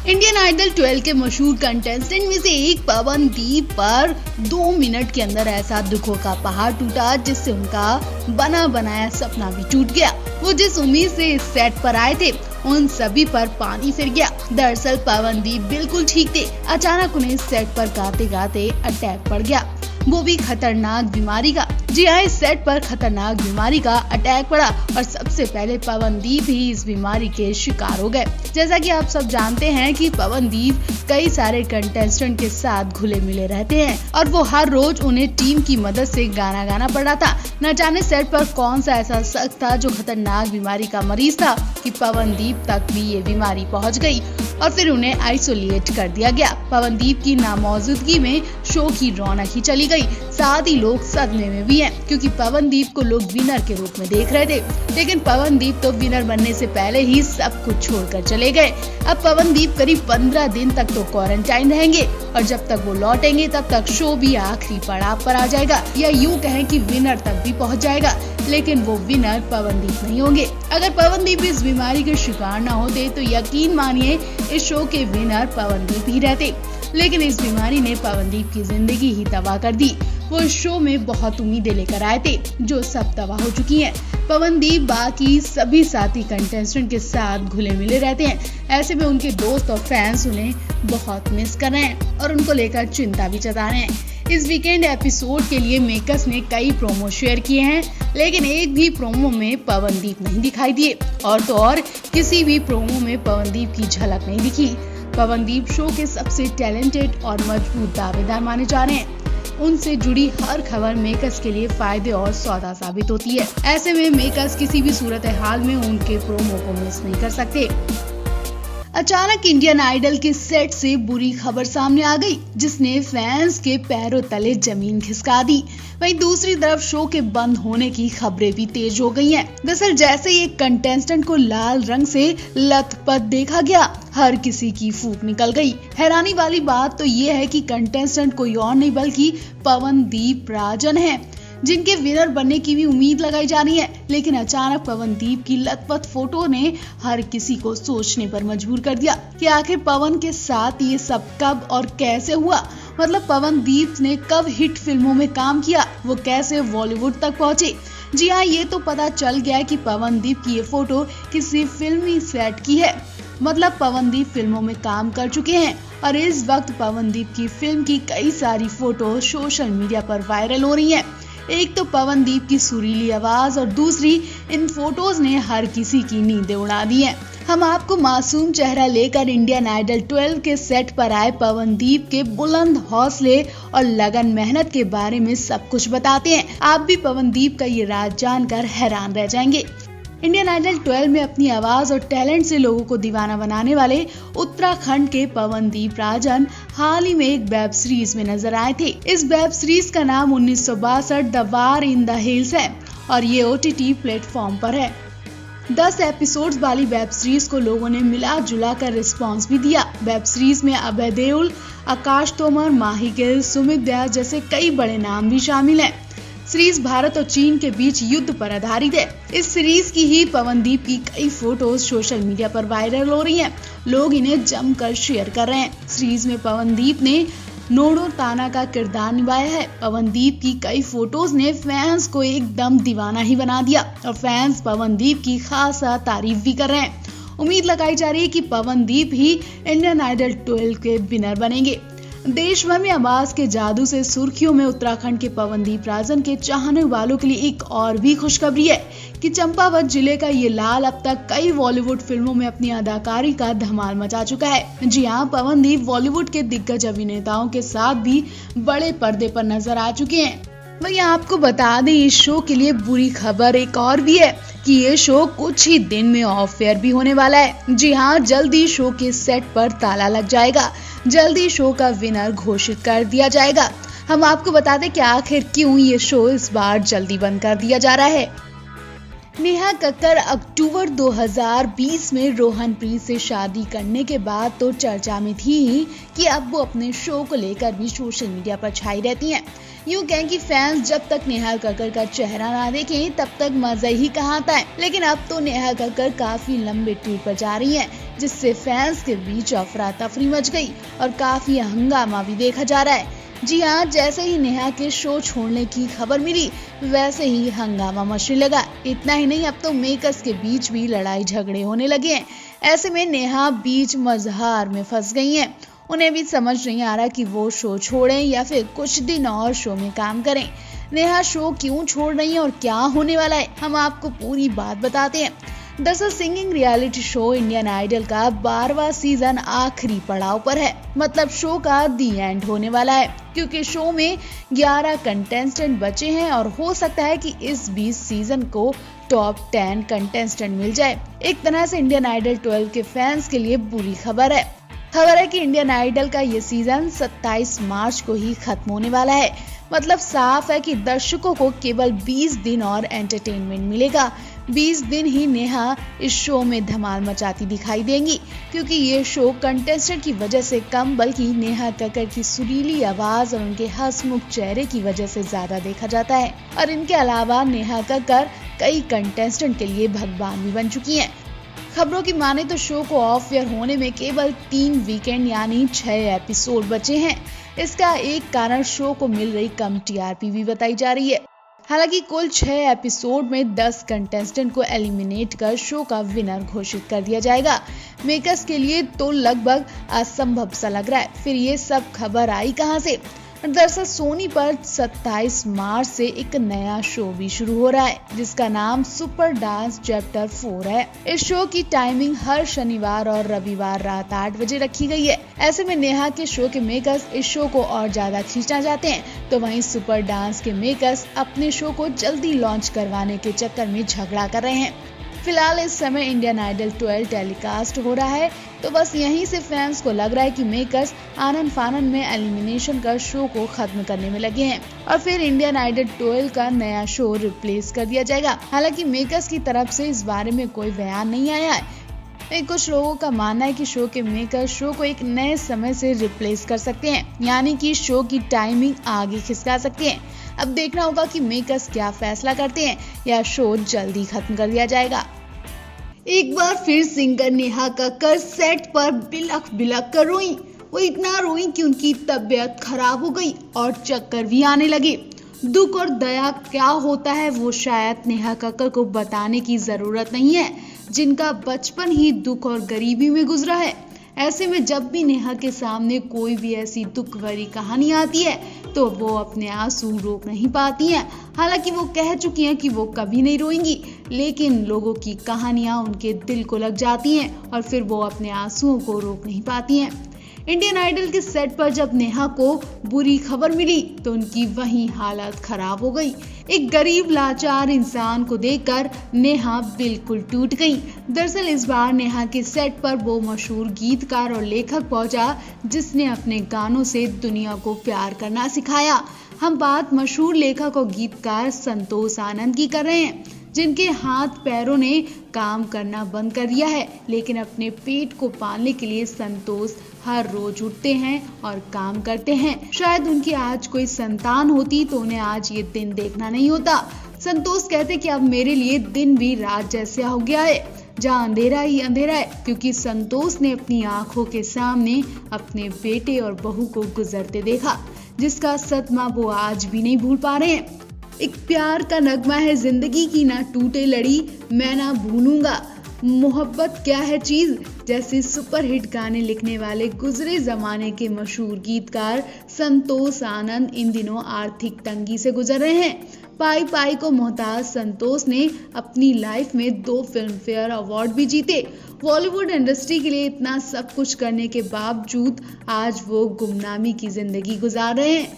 Indian idol 12 के मशहूर contestant में से एक पवनदीप पर 2 मिनट के अंदर ऐसा दुखों का पहाड़ टूटा जिससे उनका बना बनाया सपना भी टूट गया। वो जिस उम्मीद से इस सेट पर आए थे उन सभी पर पानी फिर गया। दरअसल पवनदीप बिल्कुल ठीक थे, अचानक उन्हें सेट पर गाते गाते अटैक पड़ गया, वो भी खतरनाक बीमारी का। जी हाँ, इस सेट पर खतरनाक बीमारी का अटैक पड़ा और सबसे पहले पवनदीप ही इस बीमारी के शिकार हो गए। जैसा कि आप सब जानते हैं कि पवनदीप कई सारे कंटेस्टेंट के साथ घुले मिले रहते हैं और वो हर रोज उन्हें टीम की मदद से गाना गाना पड़ रहा था। न जाने सेट पर कौन सा ऐसा शख्स था जो खतरनाक बीमारी का मरीज था कि पवनदीप तक भी ये बीमारी पहुंच गई और फिर उन्हें आइसोलेट कर दिया गया। पवनदीप की नामौजूदगी में शो की रौनक ही चली गई, साथ ही लोग सदमे में भी हैं क्योंकि पवनदीप को लोग विनर के रूप में देख रहे थे, लेकिन पवनदीप तो विनर बनने से पहले ही सब कुछ छोड़कर चले गए। अब पवनदीप करीब 15 दिन तक तो क्वारंटाइन रहेंगे और जब तक वो लौटेंगे तब तक शो भी आखिरी पड़ाव पर आ जाएगा, या यूं कहें कि विनर तक भी पहुंच जाएगा, लेकिन वो विनर पवनदीप नहीं होंगे। अगर पवनदीप इस बीमारी के शिकार न होते तो यकीन मानिए इस शो के विनर पवनदीप ही रहते, लेकिन इस बीमारी ने पवनदीप की जिंदगी ही तबाह कर दी। वो इस शो में बहुत उम्मीदें लेकर आए थे जो सब तबाह हो चुकी हैं। पवनदीप बाकी सभी साथी कंटेस्टेंट के साथ घुले मिले रहते हैं, ऐसे में उनके दोस्त और फैंस उन्हें बहुत मिस कर रहे हैं और उनको लेकर चिंता भी जता रहे हैं। इस वीकेंड एपिसोड के लिए मेकर्स ने कई प्रोमो शेयर किए हैं, लेकिन एक भी प्रोमो में पवनदीप नहीं दिखाई दिए और तो और किसी भी प्रोमो में पवनदीप की झलक नहीं दिखी। पवनदीप शो के सबसे टैलेंटेड और मजबूत दावेदार माने जा रहे हैं। उनसे जुड़ी हर खबर मेकर्स के लिए फायदे और सौदा साबित होती है। ऐसे में मेकर्स किसी भी सूरत हाल में उनके प्रोमो को मिस नहीं कर सकते। अचानक इंडियन आइडल के सेट से बुरी खबर सामने आ गई जिसने फैंस के पैरों तले जमीन खिसका दी। वहीं दूसरी तरफ शो के बंद होने की खबरें भी तेज हो गई हैं। दरअसल जैसे ही एक कंटेस्टेंट को लाल रंग से लथपथ देखा गया, हर किसी की फूंक निकल गई। हैरानी वाली बात तो ये है कि कंटेस्टेंट कोई और नहीं बल्कि पवनदीप राजन है, जिनके विनर बनने की भी उम्मीद लगाई जा रही है। लेकिन अचानक पवनदीप की लथपथ फोटो ने हर किसी को सोचने पर मजबूर कर दिया कि आखिर पवन के साथ ये सब कब और कैसे हुआ। मतलब पवनदीप ने कब हिट फिल्मों में काम किया, वो कैसे बॉलीवुड तक पहुंचे। जी हाँ, ये तो पता चल गया कि पवनदीप की ये फोटो किसी फिल्मी सेट की है। मतलब पवनदीप फिल्मों में काम कर चुके हैं और इस वक्त पवनदीप की फिल्म की कई सारी फोटो सोशल मीडिया पर वायरल हो रही हैं। एक तो पवनदीप की सुरीली आवाज और दूसरी इन फोटोज ने हर किसी की नींदें उड़ा दी हैं। हम आपको मासूम चेहरा लेकर इंडियन आइडल 12 के सेट पर आए पवनदीप के बुलंद हौसले और लगन मेहनत के बारे में सब कुछ बताते हैं। आप भी पवनदीप का ये राज जानकर हैरान रह जाएंगे। इंडियन आइडल 12 में अपनी आवाज और टैलेंट से लोगों को दीवाना बनाने वाले उत्तराखंड के पवनदीप राजन हाल ही में एक वेब सीरीज में नजर आए थे। इस वेब सीरीज का नाम 1962 the war in the hills है और ये OTT प्लेटफॉर्म पर है। 10 एपिसोड्स वाली वेब सीरीज को लोगों ने मिला जुला कर रिस्पॉन्स भी दिया। वेब सीरीज में अभय देओल, आकाश तोमर, माही गिल, सुमित व्यास जैसे कई बड़े नाम भी शामिल हैं। सीरीज भारत और चीन के बीच युद्ध पर आधारित है। इस सीरीज की ही पवनदीप की कई फोटोज सोशल मीडिया पर वायरल हो रही हैं। लोग इन्हें जमकर शेयर कर रहे हैं। सीरीज में पवनदीप ने नोडो ताना का किरदार निभाया है। पवनदीप की कई फोटोज ने फैंस को एकदम दीवाना ही बना दिया और फैंस पवनदीप की खासा तारीफ भी कर रहे हैं। उम्मीद लगाई जा रही है कि पवनदीप ही इंडियन आइडल 12 के विनर बनेंगे। देश भर में आवाज के जादू से सुर्खियों में उत्तराखंड के पवनदीप राजन के चाहने वालों के लिए एक और भी खुशखबरी है कि चंपावत जिले का ये लाल अब तक कई बॉलीवुड फिल्मों में अपनी अदाकारी का धमाल मचा चुका है। जी हाँ, पवनदीप बॉलीवुड के दिग्गज अभिनेताओं के साथ भी बड़े पर्दे पर नजर आ चुके हैं। वहीं आपको बता दें, इस शो के लिए बुरी खबर एक और भी है कि ये शो कुछ ही दिन में ऑफ एयर भी होने वाला है। जी हाँ, जल्दी शो के सेट पर ताला लग जाएगा। जल्दी शो का विनर घोषित कर दिया जाएगा। हम आपको बता दें कि आखिर क्यों ये शो इस बार जल्दी बंद कर दिया जा रहा है। नेहा कक्कर अक्टूबर 2020 में रोहनप्रीत से शादी करने के बाद तो चर्चा में थी ही कि अब वो अपने शो को लेकर भी सोशल मीडिया पर छाई रहती हैं। यूं कहें कि फैंस जब तक नेहा कक्कर का चेहरा ना देखें तब तक मजा ही कहाँ आता है। लेकिन अब तो नेहा कक्कर काफी लंबे टूर पर जा रही हैं। जिससे फैंस के बीच अफरा तफरी मच गई और काफी हंगामा भी देखा जा रहा है। जी हाँ, जैसे ही नेहा के शो छोड़ने की खबर मिली वैसे ही हंगामा मचने लगा। इतना ही नहीं, अब तो मेकर्स के बीच भी लड़ाई झगड़े होने लगे हैं। ऐसे में नेहा बीच मझधार में फंस गई हैं। उन्हें भी समझ नहीं आ रहा कि वो शो छोड़ें या फिर कुछ दिन और शो में काम करें। नेहा शो क्यों छोड़ रही है और क्या होने वाला है, हम आपको पूरी बात बताते हैं। दरअसल singing reality show Indian Idol का 12वां सीजन आखिरी पड़ाव पर है। मतलब शो का दी एंड होने वाला है, क्योंकि शो में 11 कंटेस्टेंट बचे हैं और हो सकता है कि इस 20 सीजन को टॉप 10 कंटेस्टेंट मिल जाए। एक तरह से इंडियन आइडल 12 के फैंस के लिए बुरी खबर है। खबर है कि इंडियन आइडल का ये सीजन 27 मार्च को ही खत्म होने वाला है। मतलब साफ है कि दर्शकों को केवल 20 दिन और एंटरटेनमेंट मिलेगा। 20 दिन ही नेहा इस शो में धमाल मचाती दिखाई देंगी, क्योंकि ये शो कंटेस्टेंट की वजह से कम बल्कि नेहा कक्कड़ की सुरीली आवाज और उनके हंसमुख चेहरे की वजह से ज्यादा देखा जाता है। और इनके अलावा नेहा कक्कड़ कई कंटेस्टेंट के लिए भगवान भी बन चुकी हैं। खबरों की माने तो शो को ऑफ एयर होने में केवल 3 वीकेंड यानी 6 एपिसोड बचे हैं। इसका एक कारण शो को मिल रही कम टीआरपी भी बताई जा रही है। हालांकि कुल 6 एपिसोड में 10 कंटेस्टेंट को एलिमिनेट कर शो का विनर घोषित कर दिया जाएगा। मेकर्स के लिए तो लगभग असंभव सा लग रहा है। फिर ये सब खबर आई कहां से? दरअसल सोनी पर 27 मार्च से एक नया शो भी शुरू हो रहा है, जिसका नाम सुपर डांस चैप्टर 4 है। इस शो की टाइमिंग हर शनिवार और रविवार रात 8 बजे रखी गई है। ऐसे में नेहा के शो के मेकर्स इस शो को और ज्यादा खींचना चाहते हैं, तो वहीं सुपर डांस के मेकर्स अपने शो को जल्दी लॉन्च करवाने के चक्कर में झगड़ा कर रहे हैं। फिलहाल इस समय इंडियन आइडल 12 टेलीकास्ट हो रहा है, तो बस यहीं से फैंस को लग रहा है कि मेकर्स आनन फानन में एलिमिनेशन कर शो को खत्म करने में लगे हैं और फिर इंडियन आइडल 12 का नया शो रिप्लेस कर दिया जाएगा। हालांकि मेकर्स की तरफ से इस बारे में कोई बयान नहीं आया है। कुछ लोगों का मानना है कि शो के मेकर शो को एक नए समय से रिप्लेस कर सकते हैं, यानी कि शो की टाइमिंग आगे खिसका सकते हैं। अब देखना होगा कि मेकर्स क्या फैसला करते हैं या शो जल्दी खत्म कर दिया जाएगा। एक बार फिर सिंगर नेहा कक्कड़ सेट पर बिलख बिलख कर रोई। वो इतना रोई कि उनकी तबीयत खराब हो गई और चक्कर भी आने लगे। दुख और दया क्या होता है वो शायद नेहा कक्कड़ को बताने की जरूरत नहीं है, जिनका बचपन ही दुख और गरीबी में गुजरा है। ऐसे में जब भी नेहा के सामने कोई भी ऐसी दुख भरी कहानी आती है तो वो अपने आंसू रोक नहीं पाती हैं। हालांकि वो कह चुकी हैं कि वो कभी नहीं रोएंगी, लेकिन लोगों की कहानियां उनके दिल को लग जाती हैं और फिर वो अपने आंसुओं को रोक नहीं पाती हैं। इंडियन आइडल के सेट पर जब नेहा को बुरी खबर मिली तो उनकी वहीं हालत खराब हो गई। एक गरीब लाचार इंसान को देखकर नेहा बिल्कुल टूट गई। दरअसल इस बार नेहा के सेट पर वो मशहूर गीतकार और लेखक पहुंचा जिसने अपने गानों से दुनिया को प्यार करना सिखाया। हम बात मशहूर लेखक और गीतकार संतोष आनंद की कर रहे हैं, जिनके हाथ पैरों ने काम करना बंद कर दिया है, लेकिन अपने पेट को पालने के लिए संतोष हर रोज उठते हैं और काम करते हैं। शायद उनकी आज कोई संतान होती तो उन्हें आज ये दिन देखना नहीं होता। संतोष कहते कि अब मेरे लिए दिन भी रात जैसा हो गया है, जहाँ अंधेरा ही अंधेरा है, क्योंकि संतोष ने अपनी आंखों के सामने अपने बेटे और बहू को गुजरते देखा, जिसका सदमा वो आज भी नहीं भूल पा रहे हैं। एक प्यार का नगमा है जिंदगी की, ना टूटे लड़ी मैं ना भूलूंगा, मोहब्बत क्या है चीज जैसे सुपरहिट गाने लिखने वाले गुजरे जमाने के मशहूर गीतकार संतोष आनंद इन दिनों आर्थिक तंगी से गुजर रहे हैं। पाई पाई को मोहताज संतोष ने अपनी लाइफ में 2 फिल्म फेयर अवार्ड भी जीते। बॉलीवुड इंडस्ट्री के लिए इतना सब कुछ करने के बावजूद आज वो गुमनामी की जिंदगी गुजार रहे हैं।